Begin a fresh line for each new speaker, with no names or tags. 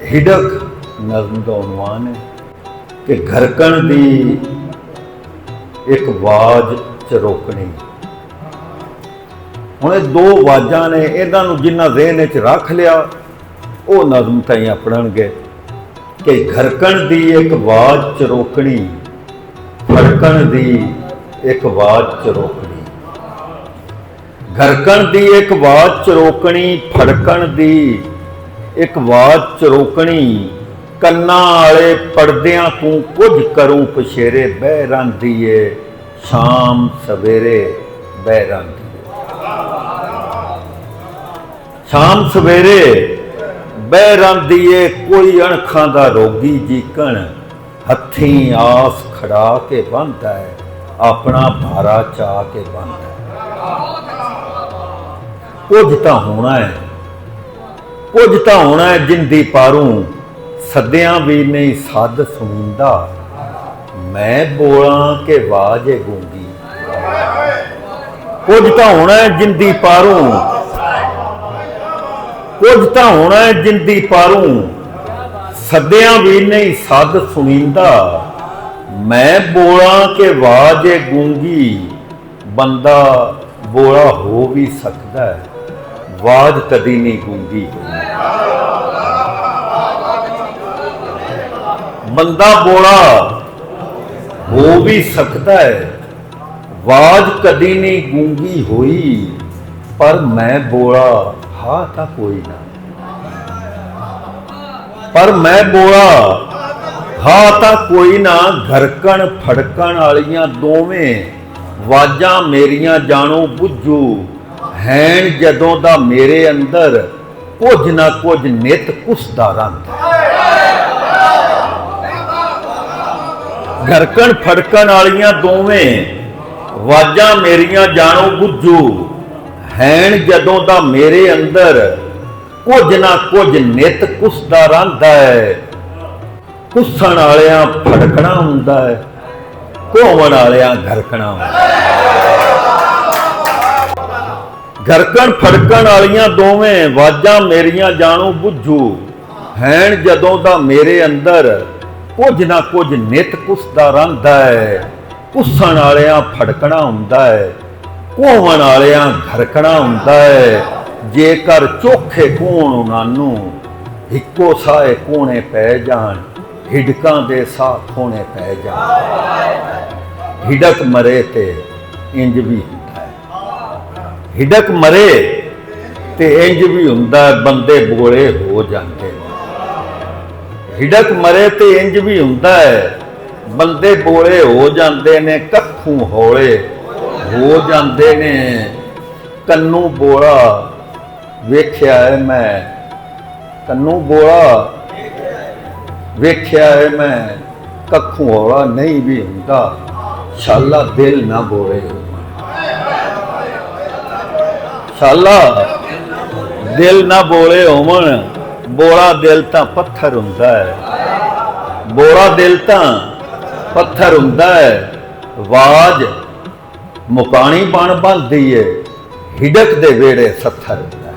हिडक नज़म का उन्वान है कि घरकण दी एक आवाज़ चरोकनी। हुण दो आवाज़ां ने, इन्हां नूं जिन्ना ज़हन च रख लिया वो नज़म ताईं अपणनगे कि घरकण दी एक आवाज़ चरोकनी, फड़कण दी एक आवाज़ चरोकनी। घरकण दी एक आवाज़ चरोकनी, फड़कण दी एक आवाज़ चरोकनी। कन्ना आले पड़दियां तू कुछ करूं पछेरे, बह रंदी ए शाम सवेरे बह रंदी ए। शाम सवेरे बह रंदी ए कोई अणखां दा रोगी जीकण, हथीं आस खड़ा के बंदा है अपना भारा चा के बंदा है। कुछ तां होना है, कुछ तां होना है जिंदी पारूं, सद्दियां भी नहीं सद सुनिंदा, मैं बोलां के आवाज़ गूंगी। कुछ तां होना है जिंदी पारूं, कुछ तां होना है जिंदी पारूं, सद्दियां भी नहीं सद सुनिंदा, मैं बोलां के आवाज़ गूंगी। बंदा बोला हो भी सकता है, आवाज़ कदी नहीं गूंगी। बंदा बोला हो भी सकता है, आवाज़ कदी नहीं गूंगी हुई, पर मैं बोला हा था कोई ना। पर मैं बोला हा था कोई ना। घरकण फड़कण वालियां दोवें वाजां मेरियां जानो बुझू, हैन जदों दा मेरे अंदर कुछ ना कुछ नित कुसदा रंदा। घरकण फड़कण वालियां दोवें वाजां मेरियां जानो बुझू, हैन जदों दा मेरे अंदर कुछ ना कुछ नित कुसदा रंदा है। कुसण वालियां फड़कणा हुंदा है, घोवण वालियां घरकणा हुंदा है। घरकण फड़कण वालियां दोवें वाजां मेरियां जानो बुझू, हैन जदों दा मेरे अंदर कुछ ना कुछ नित कुसदा रंदा है। कुसण वालियां फड़कणा हुंदा है, घोवण वालियां घरकणा हुंदा है। जेकर चोखे कोण उन्हां नूं हिक्को साए कोणे पै जाण, हिडकां दे साह खोणे पै जाण। हिडक मरे ते इंज भी हुंदा है, हिडक मरे ते इंज भी हुंदा है, बंदे बोले हो जांदे। हिडक मरे ते इंज भी हुंदा है, बंदे बोले हो जांदे ने, कखों हौले हो जांदे ने। कन्नू बोला वेख्या है मैं, कन्नू बोला वेख्या है मैं, कखों हौला नहीं भी हुंदा, शाला दिल ना बोले। शाला दिल ना बोले होवन, बोला दिल तां पत्थर हुंदा है। बोला दिल तां पत्थर हुंदा है, आवाज़ मुकानी बन बनदी है, हिडक दे वेड़े सत्थर हुंदा है।